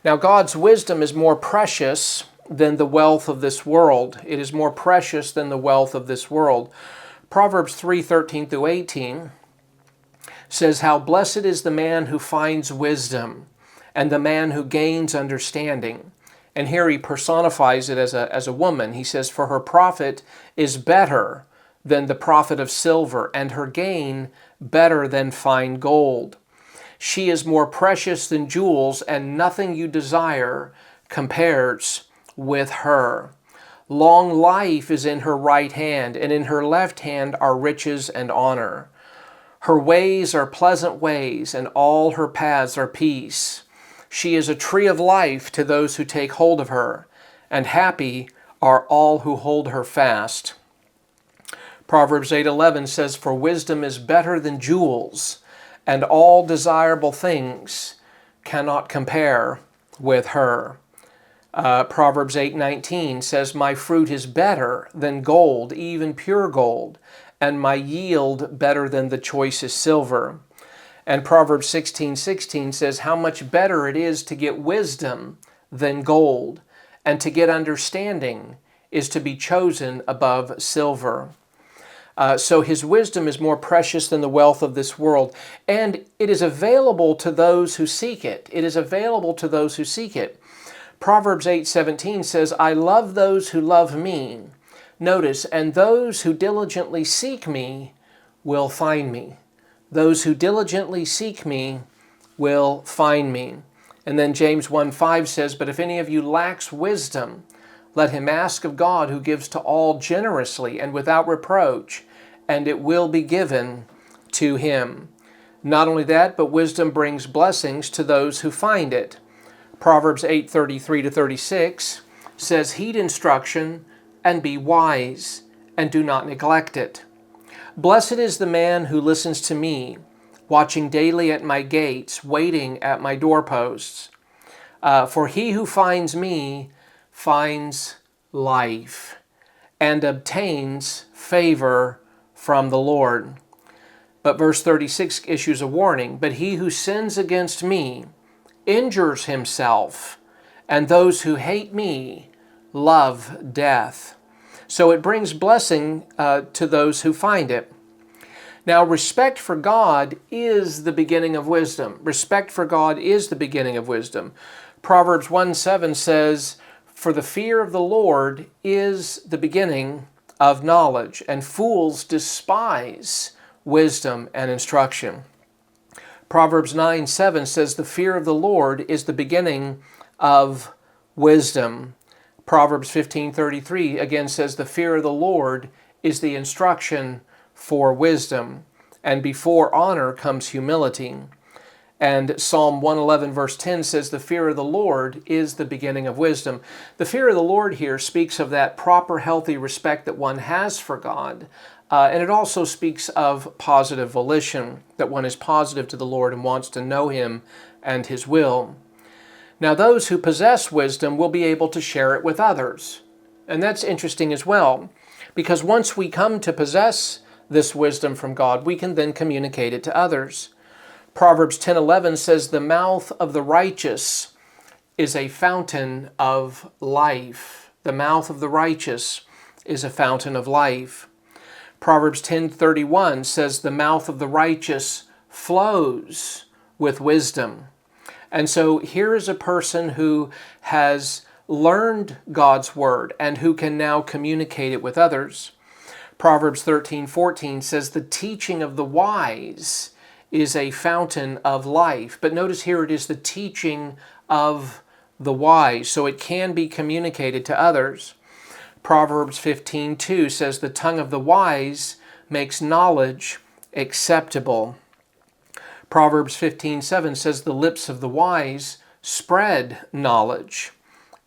Now, God's wisdom is more precious than the wealth of this world. It is more precious than the wealth of this world. Proverbs 3:13 through 18 says, "How blessed is the man who finds wisdom, and the man who gains understanding." And here he personifies it as a woman. He says, "For her profit is better than the profit of silver, and her gain better than fine gold. She is more precious than jewels, and nothing you desire compares with her. Long life is in her right hand, and in her left hand are riches and honor. Her ways are pleasant ways, and all her paths are peace. She is a tree of life to those who take hold of her, and happy are all who hold her fast." Proverbs 8:11 says, "For wisdom is better than jewels, and all desirable things cannot compare with her." Proverbs 8:19 says, "My fruit is better than gold, even pure gold, and my yield better than the choicest silver." And Proverbs 16:16 says, "How much better it is to get wisdom than gold, and to get understanding is to be chosen above silver." So his wisdom is more precious than the wealth of this world, and it is available to those who seek it. It is available to those who seek it. Proverbs 8:17 says, "I love those who love me." Notice, "and those who diligently seek me will find me." Those who diligently seek me will find me. And then James 1:5 says, "But if any of you lacks wisdom, let him ask of God, who gives to all generously and without reproach, and it will be given to him." Not only that, but wisdom brings blessings to those who find it. Proverbs 8:33 to 36 says, "Heed instruction and be wise, and do not neglect it. Blessed is the man who listens to me, watching daily at my gates, waiting at my doorposts. For he who finds me finds life, and obtains favor from the Lord." But verse 36 issues a warning, "But he who sins against me injures himself, and those who hate me love death." So it brings blessing to those who find it. Now, respect for God is the beginning of wisdom. Respect for God is the beginning of wisdom. Proverbs 1:7 says, "For the fear of the Lord is the beginning of knowledge, and fools despise wisdom and instruction." Proverbs 9:7 says, "The fear of the Lord is the beginning of wisdom." Proverbs 15:33 again says, "The fear of the Lord is the instruction for wisdom, and before honor comes humility." And Psalm 111 verse 10 says, "The fear of the Lord is the beginning of wisdom." The fear of the Lord here speaks of that proper, healthy respect that one has for God. And it also speaks of positive volition, that one is positive to the Lord and wants to know Him and His will. Now, those who possess wisdom will be able to share it with others. And that's interesting as well, because once we come to possess this wisdom from God, we can then communicate it to others. Proverbs 10:11 says, "The mouth of the righteous is a fountain of life." The mouth of the righteous is a fountain of life. Proverbs 10:31 says, "The mouth of the righteous flows with wisdom." And so here is a person who has learned God's word and who can now communicate it with others. Proverbs 13:14 says, "The teaching of the wise is a fountain of life." But notice here it is the teaching of the wise, so it can be communicated to others. Proverbs 15:2 says, "The tongue of the wise makes knowledge acceptable." Proverbs 15:7 says, "The lips of the wise spread knowledge."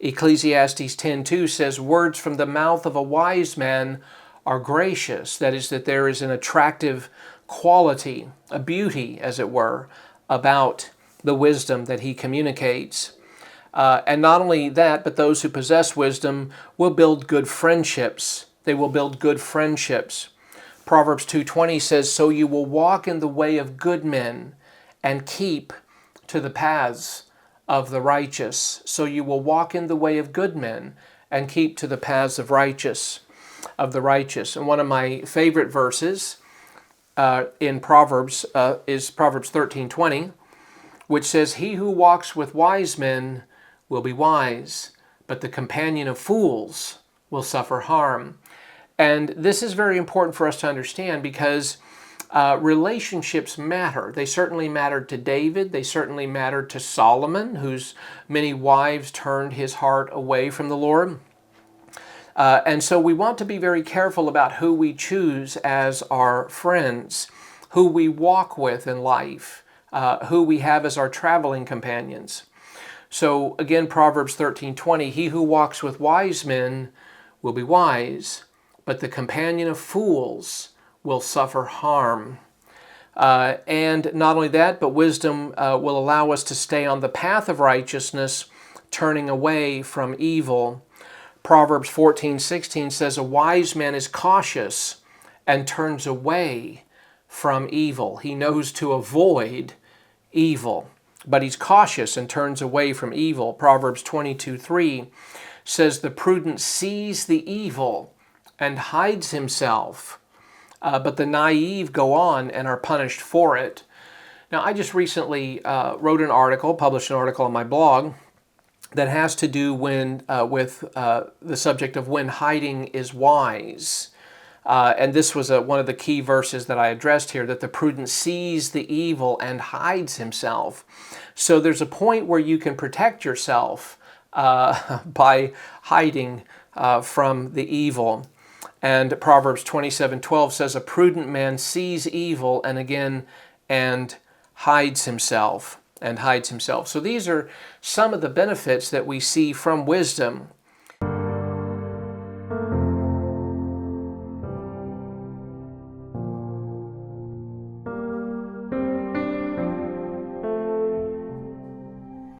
Ecclesiastes 10:2 says, "Words from the mouth of a wise man are gracious." That is, that there is an attractive quality, a beauty, as it were, about the wisdom that he communicates. And not only that, but those who possess wisdom will build good friendships. They will build good friendships. Proverbs 2:20 says, "So you will walk in the way of good men and keep to the paths of the righteous." So you will walk in the way of good men and keep to the paths of the righteous. And one of my favorite verses in Proverbs is Proverbs 13:20, which says, "He who walks with wise men will be wise, but the companion of fools will suffer harm." And this is very important for us to understand because relationships matter. They certainly mattered to David. They certainly mattered to Solomon, whose many wives turned his heart away from the Lord. And so we want to be very careful about who we choose as our friends, who we walk with in life, who we have as our traveling companions. So again, Proverbs 13:20, "He who walks with wise men will be wise, but the companion of fools will suffer harm." And not only that, but wisdom will allow us to stay on the path of righteousness, turning away from evil. Proverbs 14:16 says, "A wise man is cautious and turns away from evil." He knows to avoid evil, but he's cautious and turns away from evil. Proverbs 22:3 says, "The prudent sees the evil and hides himself, but the naive go on and are punished for it." Now, I just recently wrote an article, published an article on my blog that has to do with the subject of when hiding is wise. And this was one of the key verses that I addressed here, that the prudent sees the evil and hides himself. So there's a point where you can protect yourself by hiding from the evil. And Proverbs 27:12 says, "A prudent man sees evil and hides himself." So these are some of the benefits that we see from wisdom.